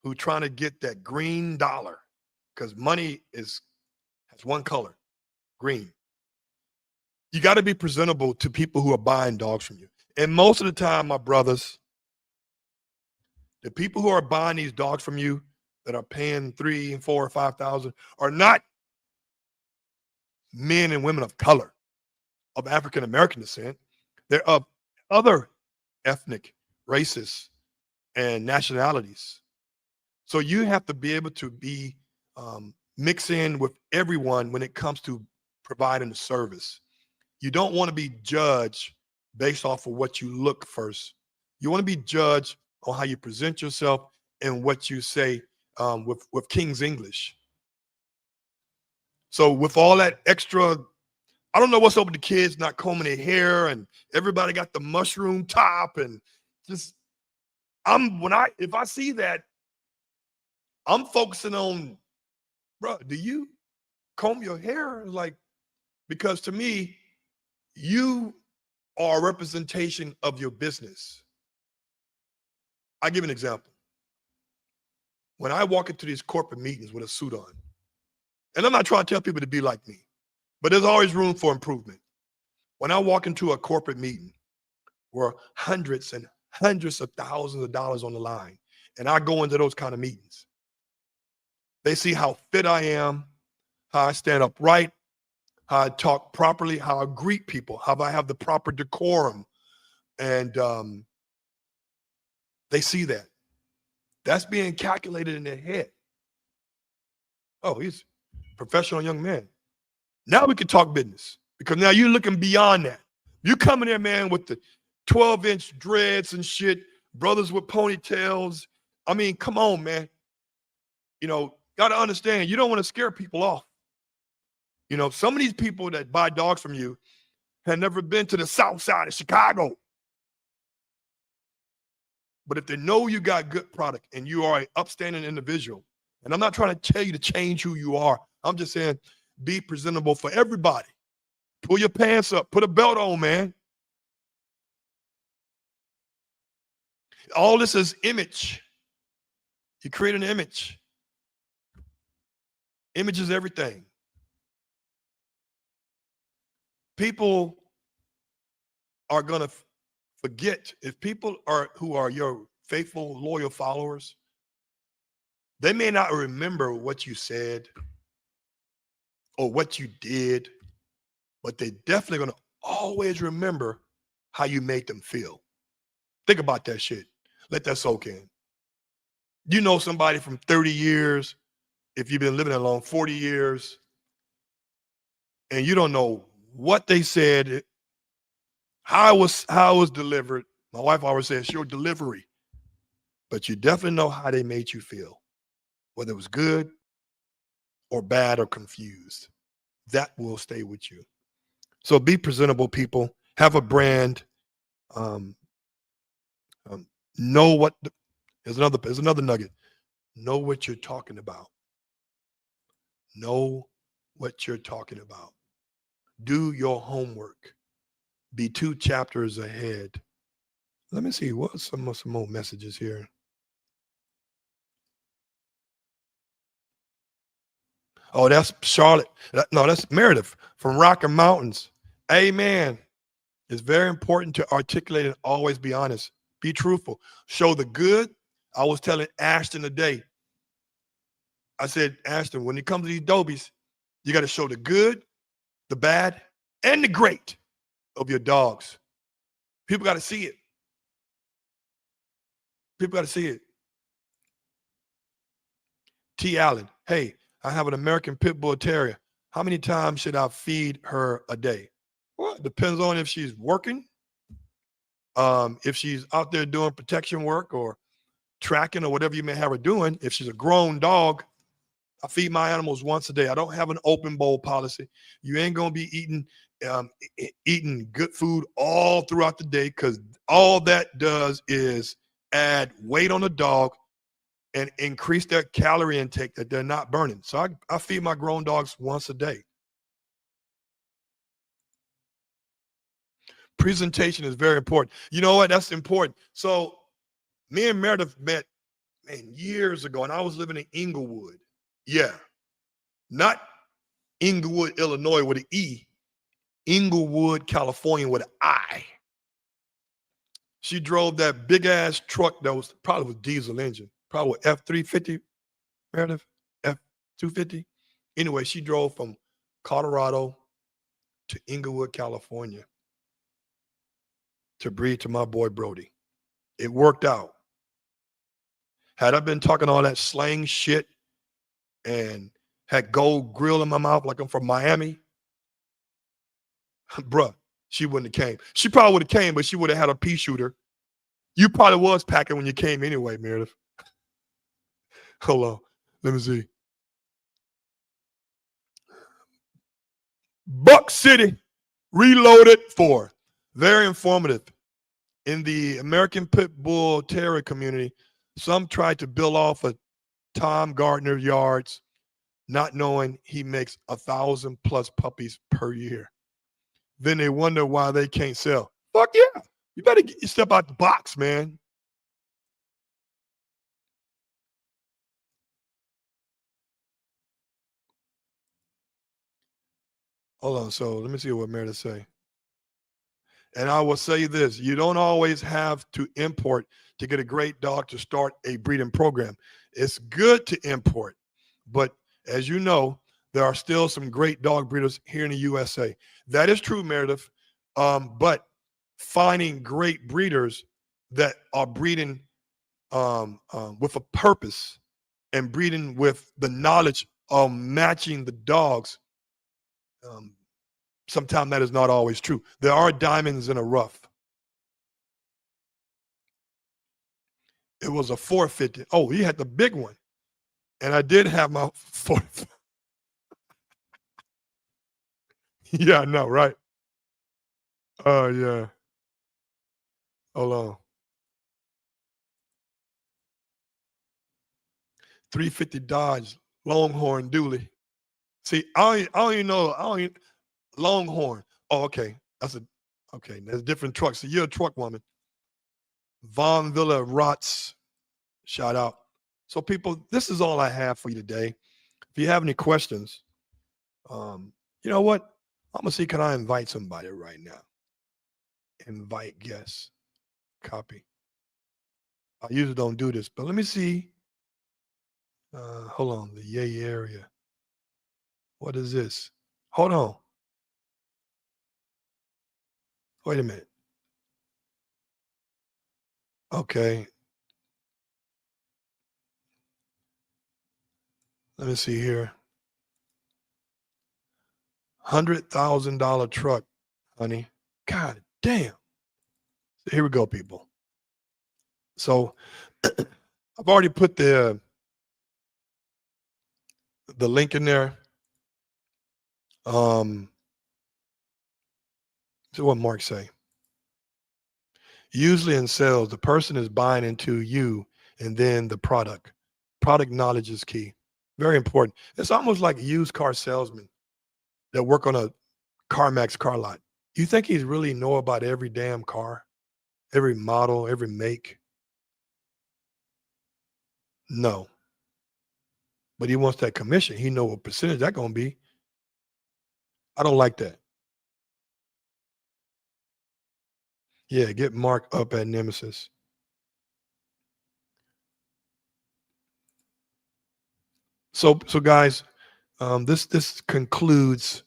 who trying to get that green dollar, because money has one color, green. You got to be presentable to people who are buying dogs from you. And most of the time, my brothers, the people who are buying these dogs from you that are paying $3,000 and $4,000 or $5,000 are not men and women of color, of African American descent. They're of other ethnic, races, and nationalities. So you have to be able to be mix in with everyone when it comes to providing a service. You don't want to be judged based off of what you look first. You want to be judged on how you present yourself and what you say with King's English. So with all that extra, I don't know what's up with the kids not combing their hair and everybody got the mushroom top and just, if I see that, I'm focusing on, bro, do you comb your hair? Because to me, you are a representation of your business. I'll give an example. When I walk into these corporate meetings with a suit on, and I'm not trying to tell people to be like me, but there's always room for improvement. When I walk into a corporate meeting where hundreds and hundreds of thousands of dollars on the line, and I go into those kind of meetings, they see how fit I am, how I stand upright, how I talk properly, how I greet people, how I have the proper decorum. And they see that. That's being calculated in their head. Oh, he's a professional young man. Now we can talk business because now you're looking beyond that. You come in there, man, with the 12-inch dreads and shit, brothers with ponytails. I mean, come on, man. Got to understand, you don't want to scare people off. Some of these people that buy dogs from you have never been to the south side of Chicago. But if they know you got good product and you are an upstanding individual, and I'm not trying to tell you to change who you are. I'm just saying be presentable for everybody. Pull your pants up. Put a belt on, man. All this is image. You create an image. Image is everything. People are going to forget. If people are who are your faithful, loyal followers, they may not remember what you said or what you did, but they definitely going to always remember how you made them feel. Think about that shit. Let that soak in. You know somebody from 30 years, if you've been living alone 40 years, and you don't know what they said, how it was delivered. My wife always says, it's your delivery. But you definitely know how they made you feel, whether it was good or bad or confused. That will stay with you. So be presentable, people. Have a brand. Um, know what. There's another nugget. Know what you're talking about. Know what you're talking about. Do your homework. Be 2 chapters ahead. Let me see. What's some more messages here? Oh, that's Charlotte. No, that's Meredith from Rocky Mountains. Amen. It's very important to articulate and always be honest. Be truthful. Show the good. I was telling Ashton today. I said, Ashton, when it comes to these dobies, you got to show the good, the bad, and the great of your dogs. People got to see it. People got to see it. T. Allen, hey, I have an American Pit Bull Terrier. How many times should I feed her a day? Well, it depends on if she's working, if she's out there doing protection work or tracking or whatever you may have her doing. If she's a grown dog, I feed my animals once a day. I don't have an open bowl policy. You ain't gonna be eating good food all throughout the day, because all that does is add weight on the dog and increase their calorie intake that they're not burning. So I feed my grown dogs once a day. Presentation is very important. You know what? That's important. So me and Meredith met, man, years ago, and I was living in Inglewood. Yeah. Not Inglewood, Illinois with an E. Inglewood, California with an I. She drove that big ass truck that was probably with diesel engine, probably with F-350, Meredith, F-250. Anyway, she drove from Colorado to Inglewood, California to breed to my boy Brody. It worked out. Had I been talking all that slang shit and had gold grill in my mouth like I'm from Miami, bruh, she wouldn't have came. She probably would have came, but she would have had a pea shooter. You probably was packing when you came anyway, Meredith. Hold on. Let me see. Buck City Reloaded 4. Very informative. In the American Pit Bull Terrier community, some tried to build off of Tom Gardner yards, not knowing he makes 1,000+ puppies per year. Then they wonder why they can't sell. Fuck yeah. You better step out the box, man. Hold on. So let me see what Meredith say. And I will say this, you don't always have to import to get a great dog to start a breeding program. It's good to import, but as you know, there are still some great dog breeders here in the USA. That is true, Meredith. But finding great breeders that are breeding with a purpose and breeding with the knowledge of matching the dogs, sometimes that is not always true. There are diamonds in a rough. It was a 450. Oh, he had the big one. And I did have my 450. Yeah, I know, right? Oh, yeah. Hold on. 350 Dodge Longhorn Dually. See, I don't even know. Longhorn. Oh, okay. Okay. There's different trucks. So you're a truck woman. Von Villa Rots, shout out. So people, this is all I have for you today. If you have any questions, you know what? I'm gonna see, can I invite somebody right now? Invite guests. Copy. I usually don't do this, but let me see. Hold on, the yay area. What is this? Hold on. Wait a minute. Okay. Let me see here. $100,000 truck, honey. God damn. Here we go, people. So I've already put the link in there. So what Mark say? Usually in sales, the person is buying into you and then the product. Product knowledge is key. Very important. It's almost like a used car salesman that work on a CarMax car lot. You think he's really know about every damn car, every model, every make? No. But he wants that commission. He know what percentage that's gonna be. I don't like that. Yeah, get Mark up at Nemesis. So guys, this concludes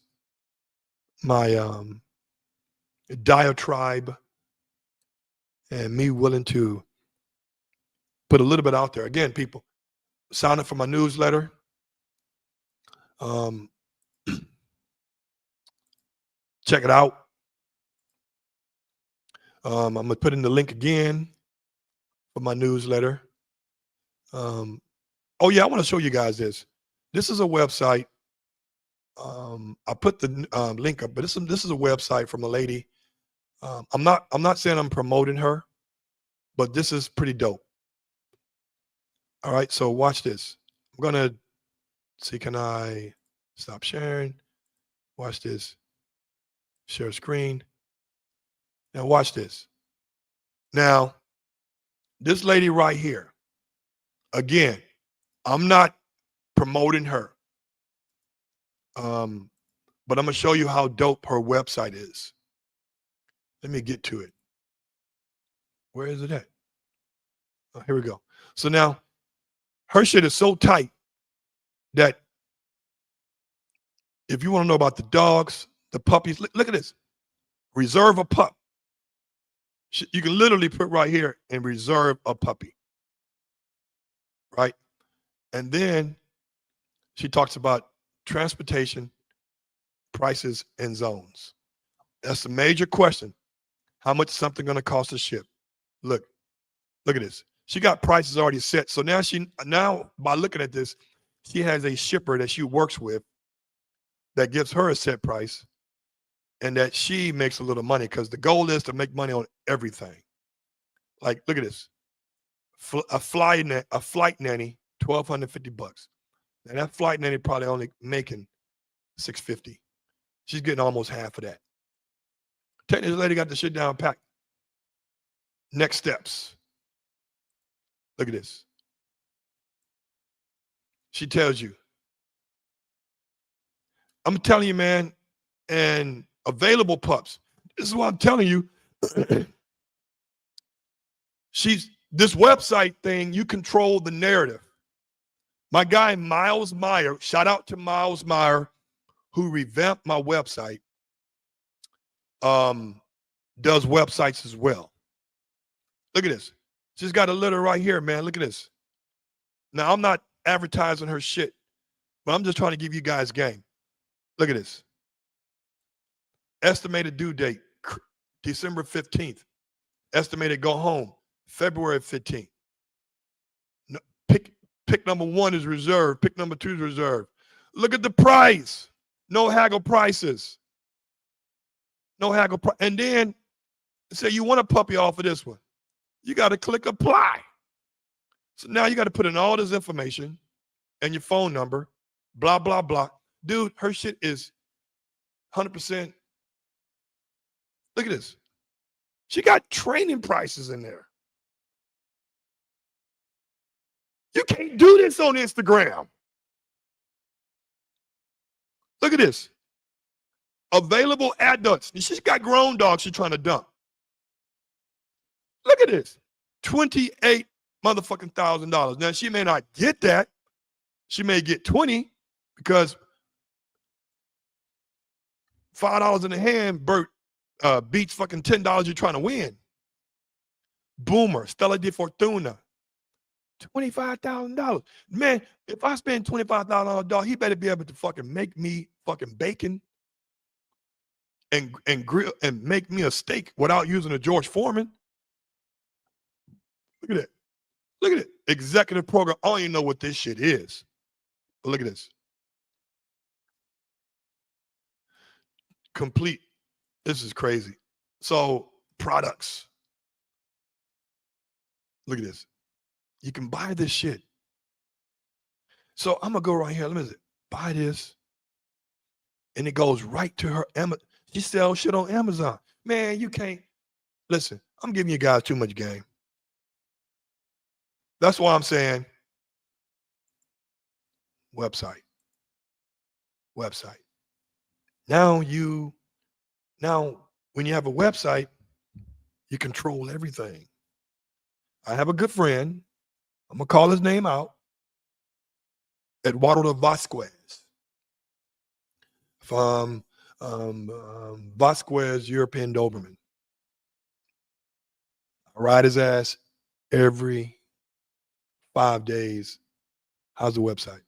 my diatribe and me willing to put a little bit out there. Again, people, sign up for my newsletter. Check it out. I'm gonna put in the link again for my newsletter. Oh yeah, I want to show you guys this. This is a website. I put the link up, but this is a website from a lady. I'm not saying I'm promoting her, but this is pretty dope. All right, so watch this. I'm gonna see, can I stop sharing? Watch this. Share screen. Now watch this. Now, this lady right here, again, I'm not promoting her. But I'm gonna show you how dope her website is. Let me get to it. Where is it at? Oh, here we go. So now her shit is so tight that if you want to know about the dogs, the puppies, look at this. Reserve a pup. You can literally put right here and reserve a puppy. Right? And then she talks about transportation, prices, and zones. That's the major question. How much is something going to cost to ship? Look at this. She got prices already set. So now by looking at this, she has a shipper that she works with that gives her a set price and that she makes a little money, because the goal is to make money on everything. Like, look at this. A flight nanny, $1,250. And that flight nanny probably only making $650. She's getting almost half of that. This lady got the shit down packed. Next steps. Look at this. She tells you. I'm telling you, man, and available pups. This is what I'm telling you. This website thing, you control the narrative. My guy, Miles Meyer, shout out to Miles Meyer, who revamped my website, does websites as well. Look at this. She's got a letter right here, man. Look at this. Now, I'm not advertising her shit, but I'm just trying to give you guys game. Look at this. Estimated due date, December 15th. Estimated go home, February 15th. No, pick number 1 is reserved. Pick number 2 is reserved. Look at the price. No haggle prices. No haggle. And then say you want a puppy off of this one. You got to click apply. So now you got to put in all this information and your phone number, blah, blah, blah. Dude, her shit is 100%. Look at this. She got training prices in there. You can't do this on Instagram. Look at this. Available adults. She's got grown dogs she's trying to dump. Look at this. $28 motherfucking $1,000. Now she may not get that. She may get 20 because $5 in the hand, Bert, beats fucking $10 you're trying to win. Boomer, Stella Di Fortuna, $25,000. Man, if I spend $25,000 on a dog, he better be able to fucking make me fucking bacon and grill and make me a steak without using a George Foreman. Look at that. Look at it. Executive program. I don't even know what this shit is. But look at this. Complete. This is crazy. So products. Look at this. You can buy this shit. So I'm gonna go right here. Let me see. Buy this. And it goes right to her. She sells shit on Amazon. Man, you can't. Listen, I'm giving you guys too much game. That's why I'm saying website. Now when you have a website, you control everything. I have a good friend. I'm gonna call his name out. Eduardo Vasquez. From Vasquez European Doberman. I ride his ass every 5 days. How's the website?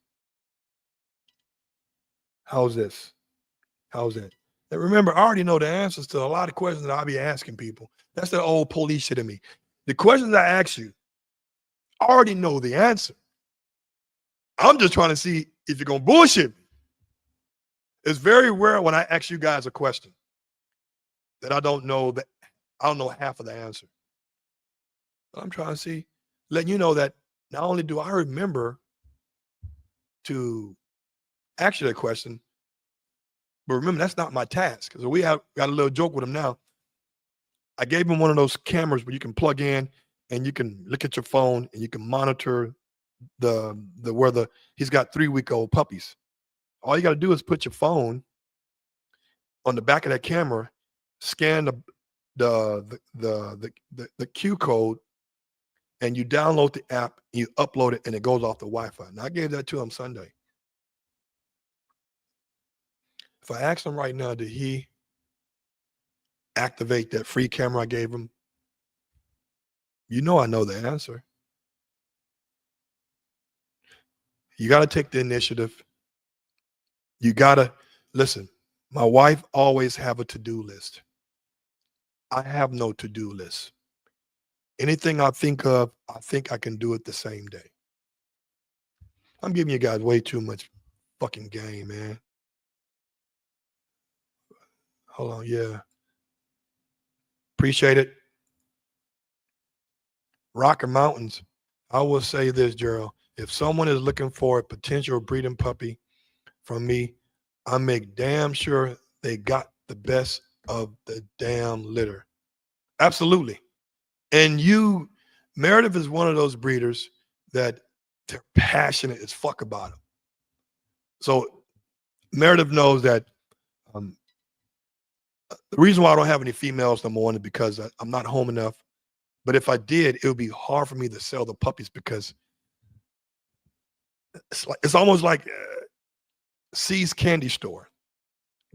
How's this? How's that? And remember, I already know the answers to a lot of questions that I'll be asking people. That's the old police shit in me. The questions I ask you, I already know the answer. I'm just trying to see if you're going to bullshit me. It's very rare when I ask you guys a question that I don't know half of the answer. But I'm trying to see, letting you know that not only do I remember to ask you that question, but remember, that's not my task. So we got a little joke with him now. I gave him one of those cameras where you can plug in and you can look at your phone and you can monitor he's got 3-week-old puppies. All you got to do is put your phone on the back of that camera, scan the Q code, and you download the app, you upload it, and it goes off the Wi-Fi. And I gave that to him Sunday. If I asked him right now, did he activate that free camera I gave him? You know I know the answer. You got to take the initiative. You got to listen. My wife always have a to-do list. I have no to-do list. Anything I think of, I think I can do it the same day. I'm giving you guys way too much fucking game, man. Hold on, yeah. Appreciate it. Rocky Mountains. I will say this, Gerald. If someone is looking for a potential breeding puppy from me, I make damn sure they got the best of the damn litter. Absolutely. And Meredith is one of those breeders that they're passionate as fuck about them. So Meredith knows that the reason why I don't have any females, number one, is because I'm not home enough. But if I did, it would be hard for me to sell the puppies because it's almost like C's candy store.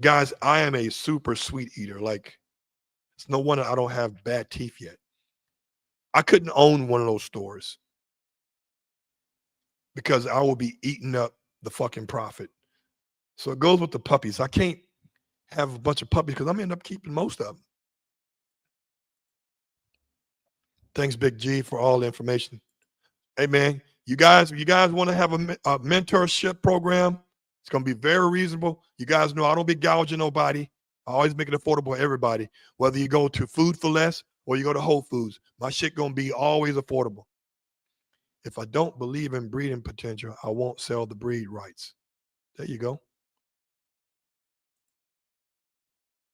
Guys, I am a super sweet eater. Like, it's no wonder I don't have bad teeth yet. I couldn't own one of those stores because I will be eating up the fucking profit. So it goes with the puppies. I can't have a bunch of puppies because I'm going to end up keeping most of them. Thanks, Big G, for all the information. Hey, man, you guys want to have a mentorship program? It's going to be very reasonable. You guys know I don't be gouging nobody. I always make it affordable for everybody, whether you go to Food for Less or you go to Whole Foods. My shit going to be always affordable. If I don't believe in breeding potential, I won't sell the breed rights. There you go.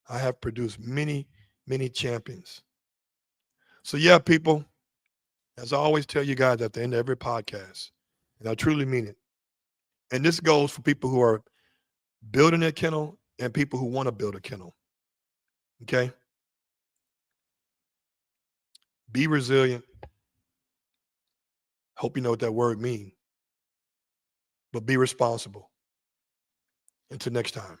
I have produced many, many champions. So yeah, people, as I always tell you guys at the end of every podcast, And I truly mean it. And this goes for people who are building a kennel and people who want to build a kennel. Okay? Be resilient. Hope you know what that word means. But be responsible. Until next time.